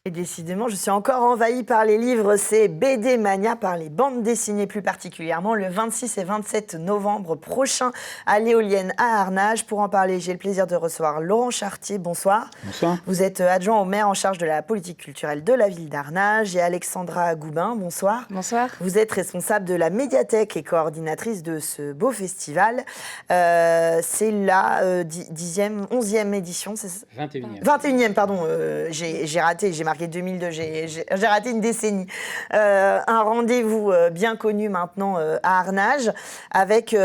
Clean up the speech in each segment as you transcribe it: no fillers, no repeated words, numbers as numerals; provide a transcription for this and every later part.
Et décidément, je suis encore envahie par les livres, c'est BD Mania, par les bandes dessinées plus particulièrement, le 26 et 27 novembre prochain à l'Éolienne à Arnage. Pour en parler, j'ai le plaisir de recevoir Laurent Chartier, bonsoir. Bonsoir. Vous êtes adjoint au maire en charge de la politique culturelle de la ville d'Arnage, et Alexandra Goubin, bonsoir. Bonsoir. Vous êtes responsable de la médiathèque et coordinatrice de ce beau festival. C'est la 11e édition, c'est ça ? 21e. 21e, pardon, j'ai raté, j'ai marqué 2002, j'ai raté une décennie. Un rendez-vous bien connu maintenant à Arnage, avec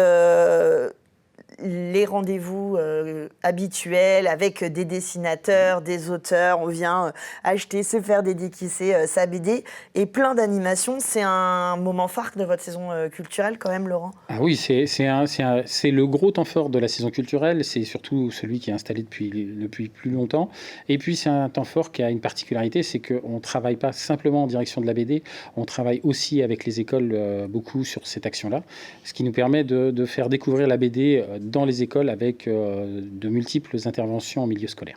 les rendez-vous habituels, avec des dessinateurs, des auteurs. On vient acheter, se faire dédicacer sa BD et plein d'animations. C'est un moment phare de votre saison culturelle quand même, Laurent ? Ah oui, c'est le gros temps fort de la saison culturelle. C'est surtout celui qui est installé depuis plus longtemps. Et puis c'est un temps fort qui a une particularité, c'est qu'on ne travaille pas simplement en direction de la BD, on travaille aussi avec les écoles beaucoup sur cette action-là, ce qui nous permet de faire découvrir la BD dans les écoles avec de multiples interventions en milieu scolaire.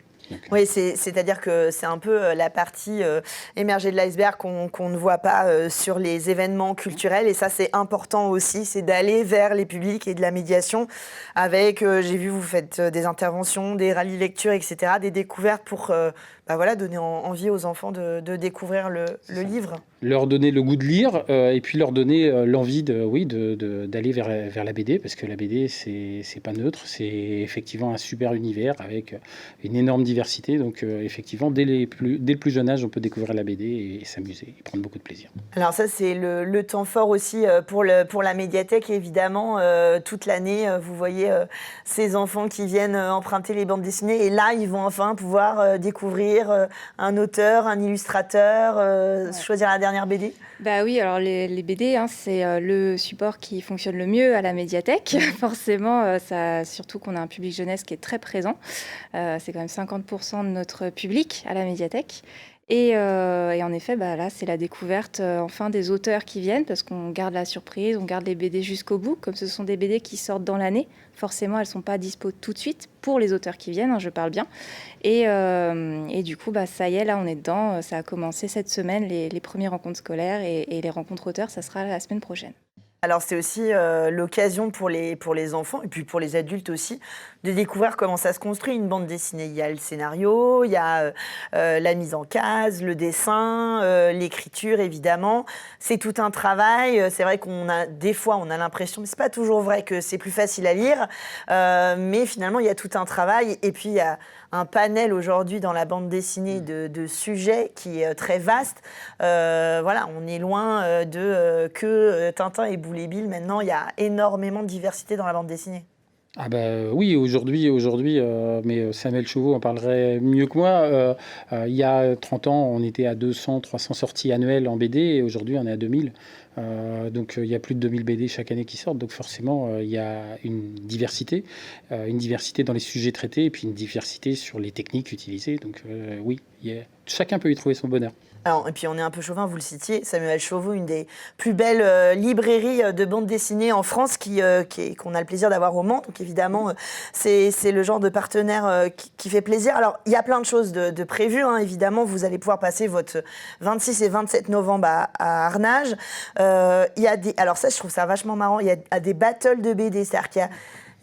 Oui, c'est-à-dire que c'est un peu la partie émergée de l'iceberg qu'on ne voit pas sur les événements culturels. Et ça, c'est important aussi, c'est d'aller vers les publics et de la médiation avec, j'ai vu, vous faites des interventions, des rallyes lecture, etc., des découvertes pour donner envie aux enfants de découvrir le livre. Leur donner le goût de lire et puis leur donner l'envie d'aller vers la BD, parce que la BD, c'est pas neutre, c'est effectivement un super univers avec une énorme diversité. Donc effectivement, dès le plus jeune âge, on peut découvrir la BD et s'amuser et prendre beaucoup de plaisir. Alors ça, c'est le temps fort aussi pour la médiathèque, évidemment. Toute l'année, vous voyez ces enfants qui viennent emprunter les bandes dessinées, et là, ils vont enfin pouvoir découvrir un auteur, un illustrateur, choisir la dernière BD. Bah oui, alors les BD, c'est le support qui fonctionne le mieux à la médiathèque. Forcément, surtout qu'on a un public jeunesse qui est très présent. C'est quand même 50% de notre public à la médiathèque. Et en effet, là, c'est la découverte enfin des auteurs qui viennent, parce qu'on garde la surprise, on garde les BD jusqu'au bout. Comme ce sont des BD qui sortent dans l'année, forcément, elles ne sont pas dispo tout de suite pour les auteurs qui viennent, je parle bien. Et du coup, ça y est, là, on est dedans. Ça a commencé cette semaine, les premières rencontres scolaires, et les rencontres auteurs, ça sera la semaine prochaine. Alors c'est aussi l'occasion pour les enfants, et puis pour les adultes aussi, de découvrir comment ça se construit une bande dessinée. Il y a le scénario, il y a la mise en case, le dessin, l'écriture évidemment. C'est tout un travail. C'est vrai des fois on a l'impression, mais c'est pas toujours vrai, que c'est plus facile à lire. Mais finalement il y a tout un travail, et puis il y a un panel aujourd'hui dans la bande dessinée de sujets qui est très vaste. On est loin que Tintin et Boule et Bill. Maintenant, il y a énormément de diversité dans la bande dessinée. Ah oui, aujourd'hui, mais Samuel Chauveau en parlerait mieux que moi. Il y a 30 ans, on était à 200, 300 sorties annuelles en BD, et aujourd'hui, on est à 2000. Donc il y a plus de 2000 BD chaque année qui sortent, donc forcément il y a une diversité dans les sujets traités, et puis une diversité sur les techniques utilisées. Donc oui, chacun peut y trouver son bonheur. Alors, et puis on est un peu chauvin, vous le citiez, Samuel Chauveau, une des plus belles librairies de bande dessinée en France qu'on a le plaisir d'avoir au Mans. Donc évidemment, c'est le genre de partenaire qui fait plaisir. Alors il y a plein de choses de prévues, évidemment. Vous allez pouvoir passer votre 26 et 27 novembre à Arnage. Alors ça, je trouve ça vachement marrant, il y a des battles de BD, c'est-à-dire qu'il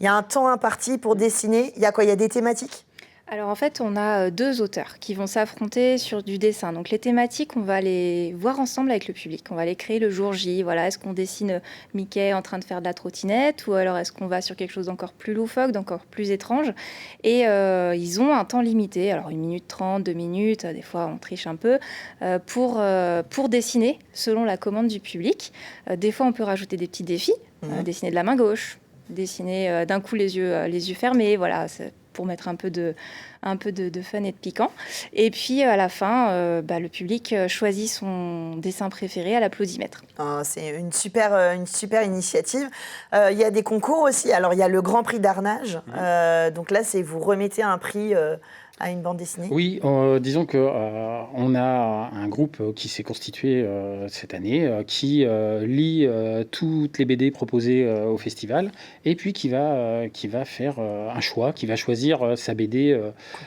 y a un temps imparti pour dessiner. Il y a quoi ? Il y a des thématiques ? Alors en fait, on a deux auteurs qui vont s'affronter sur du dessin. Donc les thématiques, on va les voir ensemble avec le public. On va les créer le jour J. Voilà, est-ce qu'on dessine Mickey en train de faire de la trottinette, ou alors est-ce qu'on va sur quelque chose d'encore plus loufoque, d'encore plus étrange. Et ils ont un temps limité, alors 1 minute 30, 2 minutes, des fois on triche un peu, pour dessiner selon la commande du public. Des fois, on peut rajouter des petits défis, dessiner de la main gauche, dessiner d'un coup les yeux fermés, voilà, pour mettre un peu de fun et de piquant. Et puis à la fin, le public choisit son dessin préféré à l'applaudimètre. C'est une super initiative. Il y a des concours aussi. Alors il y a le Grand Prix d'Arnage. Donc là, vous remettez un prix à une bande dessinée. Oui, disons que on a un groupe qui s'est constitué cette année, qui lit toutes les BD proposées au festival, et puis qui va faire un choix, qui va choisir sa BD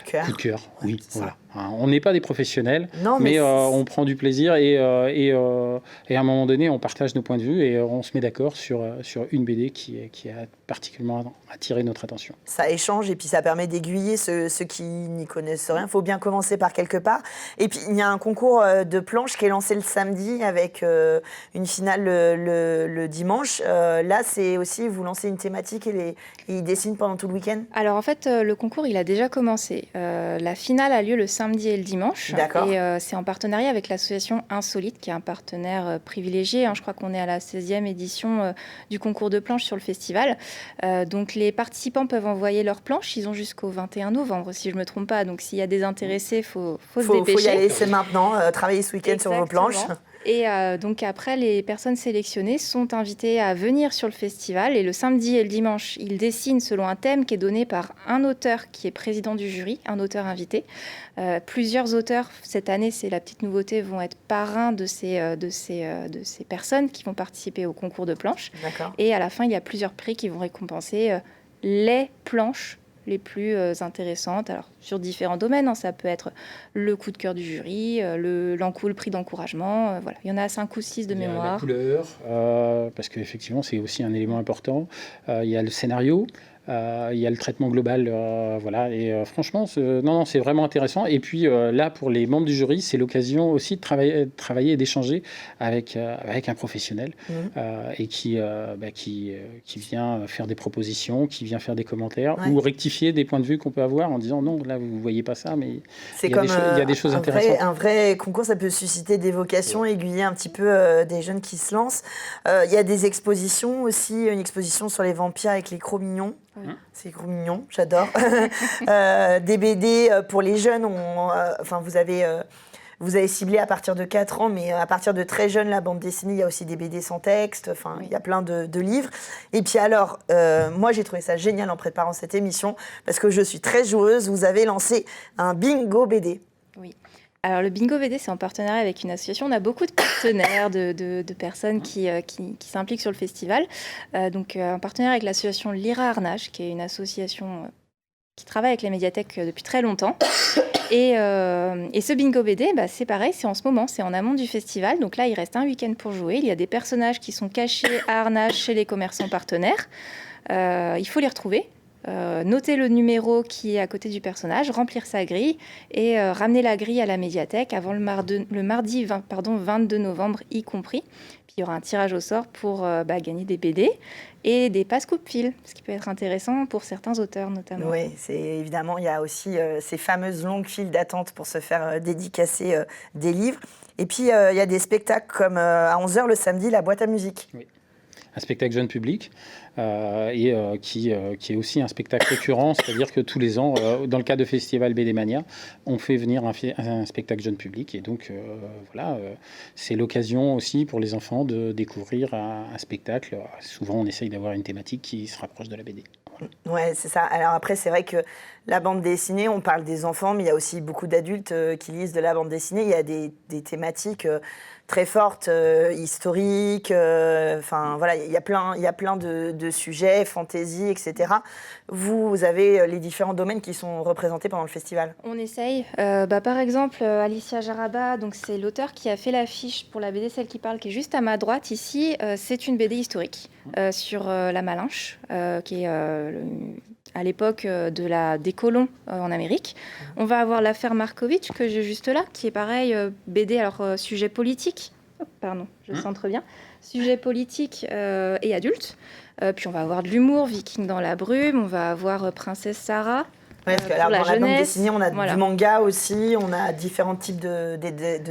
coup de cœur. Oui, voilà. On n'est pas des professionnels, Non, mais on prend du plaisir et à un moment donné, on partage nos points de vue et on se met d'accord sur une BD qui a particulièrement attiré notre attention. Ça échange et puis ça permet d'aiguiller ceux qui n'y connaissent rien. Il faut bien commencer par quelque part. Et puis il y a un concours de planches qui est lancé le samedi avec une finale le dimanche. Là, c'est aussi, vous lancez une thématique et ils dessinent pendant tout le week-end? Alors en fait, le concours, il a déjà commencé. La finale a lieu le samedi et le dimanche. D'accord. Et c'est en partenariat avec l'association Insolite, qui est un partenaire privilégié. Je crois qu'on est à la 16e édition du concours de planches sur le festival. Donc les participants peuvent envoyer leurs planches. Ils ont jusqu'au 21 novembre, si je ne me trompe pas. Donc s'il y a des intéressés, il faut se dépêcher. Faut y aller, c'est maintenant. Travailler ce week-end sur vos planches. Et donc après, les personnes sélectionnées sont invitées à venir sur le festival. Et le samedi et le dimanche, ils dessinent selon un thème qui est donné par un auteur qui est président du jury, un auteur invité. Plusieurs auteurs, cette année, c'est la petite nouveauté, vont être parrains de ces personnes qui vont participer au concours de planches. D'accord. Et à la fin, il y a plusieurs prix qui vont récompenser les planches les plus intéressantes, alors sur différents domaines. Ça peut être le coup de cœur du jury, le prix d'encouragement. Voilà. Il y en a 5 ou 6 de mémoire. Il y a la couleur, parce qu'effectivement, c'est aussi un élément important. Il y a le scénario. Il y a le traitement global, voilà. Et franchement, c'est vraiment intéressant. Et puis là, pour les membres du jury, c'est l'occasion aussi de travailler et d'échanger avec un professionnel et qui vient faire des propositions, qui vient faire des commentaires ou rectifier des points de vue qu'on peut avoir en disant non, là vous voyez pas ça, mais il y a des choses intéressantes. Un vrai concours, ça peut susciter des vocations, aiguiller un petit peu des jeunes qui se lancent. Il y a des expositions aussi, une exposition sur les vampires avec les Cro-Mignons. C'est gros mignon, j'adore. Des BD pour les jeunes, vous avez ciblé à partir de 4 ans, mais à partir de très jeune, la bande dessinée, il y a aussi des BD sans texte, il y a plein de livres. Et puis alors, moi j'ai trouvé ça génial en préparant cette émission, parce que je suis très joueuse, vous avez lancé un bingo BD. Oui. Alors, le Bingo BD, c'est en partenariat avec une association. On a beaucoup de partenaires, de personnes qui s'impliquent sur le festival. Donc, en partenariat avec l'association Lyra Arnage, qui est une association qui travaille avec les médiathèques depuis très longtemps. Et ce Bingo BD, c'est pareil, c'est en ce moment, c'est en amont du festival. Donc là, il reste un week-end pour jouer. Il y a des personnages qui sont cachés à Arnage chez les commerçants partenaires. Il faut les retrouver. Noter le numéro qui est à côté du personnage, remplir sa grille et ramener la grille à la médiathèque avant le mardi 22 novembre y compris. Puis il y aura un tirage au sort pour gagner des BD et des passes coupe-fil, ce qui peut être intéressant pour certains auteurs notamment. Oui, évidemment, il y a aussi ces fameuses longues files d'attente pour se faire dédicacer des livres. Et puis il y a des spectacles comme à 11h le samedi, la boîte à musique. Oui. Un spectacle jeune public qui est aussi un spectacle récurrent, c'est-à-dire que tous les ans, dans le cadre de Festival BD Mania, on fait venir un spectacle jeune public. Et donc, c'est l'occasion aussi pour les enfants de découvrir un spectacle. Souvent, on essaye d'avoir une thématique qui se rapproche de la BD. Voilà. Ouais, c'est ça. Alors après, c'est vrai que la bande dessinée, on parle des enfants, mais il y a aussi beaucoup d'adultes qui lisent de la bande dessinée. Il y a des thématiques très fortes, historiques. Voilà, il y a plein de sujets, fantaisie, etc. Vous avez les différents domaines qui sont représentés pendant le festival. On essaye. Par exemple, Alicia Jaraba, donc c'est l'auteur qui a fait l'affiche pour la BD Celle qui parle, qui est juste à ma droite ici. C'est une BD historique sur la Malinche, qui est à l'époque des colons en Amérique. On va avoir l'affaire Markovitch, que j'ai juste là, qui est pareil, BD, alors sujet politique. Oh, pardon, je centre bien. Sujet politique et adulte. Puis on va avoir de l'humour, Viking dans la brume. On va avoir Princesse Sarah. Oui, parce que dans la bande dessinée, on a du manga aussi, on a différents types de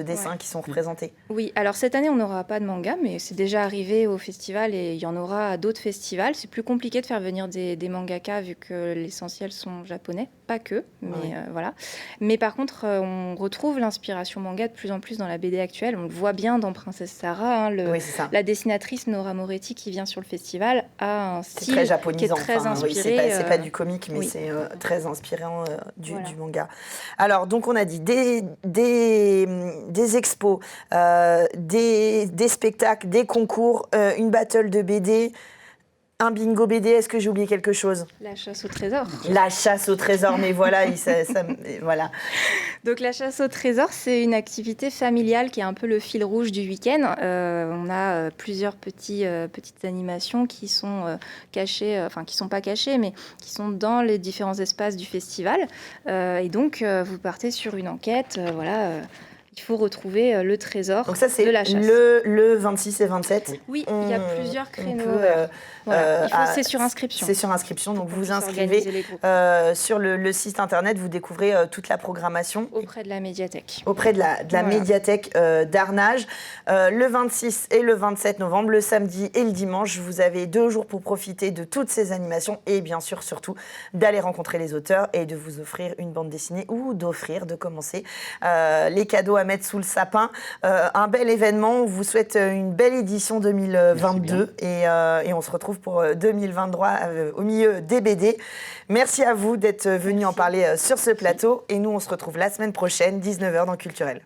dessins qui sont représentés. Oui, alors cette année, on n'aura pas de manga, mais c'est déjà arrivé au festival et il y en aura à d'autres festivals. C'est plus compliqué de faire venir des mangakas vu que l'essentiel sont japonais, pas que, mais voilà. Mais par contre, on retrouve l'inspiration manga de plus en plus dans la BD actuelle. On le voit bien dans Princesse Sarah, la dessinatrice Nora Moretti qui vient sur le festival a un style très japonisant, qui est très inspiré. C'est pas du comique, mais c'est très inspirant du manga. Alors, donc, on a dit des expos, des spectacles, des concours, une battle de BD, un bingo BD. Est-ce que j'ai oublié quelque chose? La chasse au trésor. La chasse au trésor, mais voilà, voilà. Donc la chasse au trésor, c'est une activité familiale qui est un peu le fil rouge du week-end. On a plusieurs petites animations qui sont cachées, enfin qui ne sont pas cachées, mais qui sont dans les différents espaces du festival. Et donc vous partez sur une enquête, il faut retrouver le trésor Donc ça, c'est de la chasse. le 26 et 27. Oui, il y a plusieurs créneaux. C'est sur inscription. C'est sur inscription, donc vous vous inscrivez Organiser les groupes. sur le site internet, vous découvrez toute la programmation. Auprès de la médiathèque. Auprès de la médiathèque d'Arnage. Le 26 et le 27 novembre, le samedi et le dimanche, vous avez 2 jours pour profiter de toutes ces animations et bien sûr, surtout, d'aller rencontrer les auteurs et de vous offrir une bande dessinée ou de commencer les cadeaux à mettre sous le sapin. Un bel événement. On vous souhaite une belle édition 2022 et on se retrouve pour 2023 au milieu des BD. Merci à vous d'être venus en parler sur ce plateau et nous on se retrouve la semaine prochaine, 19h dans Culturel.